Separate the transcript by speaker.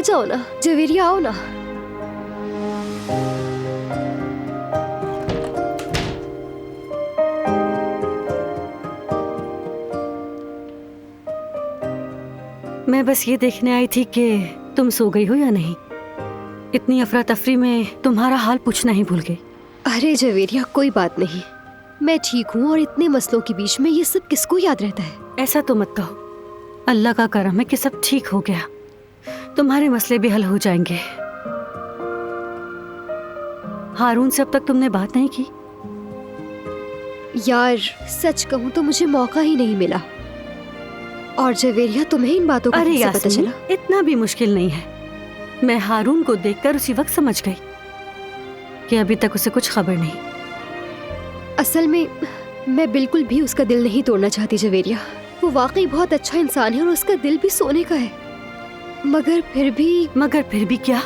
Speaker 1: जाओ ना जवेरिया, आओ ना।
Speaker 2: मैं बस ये देखने आई थी कि तुम सो गई हो या नहीं। इतनी अफरा तफरी में तुम्हारा हाल पूछना ही भूल गई।
Speaker 1: अरे जवेरिया, कोई बात नहीं, मैं ठीक हूँ। और इतने मसलों के बीच में ये सब किसको याद रहता है?
Speaker 2: ऐसा तो मत कहो, अल्लाह का करम है कि सब ठीक हो गया। तुम्हारे मसले भी हल हो जाएंगे। हारून से अब तक तुमने बात नहीं की?
Speaker 1: यार सच कहूँ तो मुझे मौका ही नहीं मिला। और जवेरिया, तुम्हें इन बातों का
Speaker 2: अरे
Speaker 1: कैसे पता
Speaker 2: यास्मीन,
Speaker 1: चला?
Speaker 2: इतना भी मुश्किल नहीं है। मैं हारून को देखकर उसी वक्त समझ गई कि अभी तक उसे कुछ खबर नहीं।
Speaker 1: असल में मैं बिल्कुल भी उसका दिल नहीं तोड़ना चाहती जवेरिया। वो वाकई बहुत अच्छा इंसान है और उसका दिल भी सोने का है। मगर फिर भी
Speaker 2: क्या?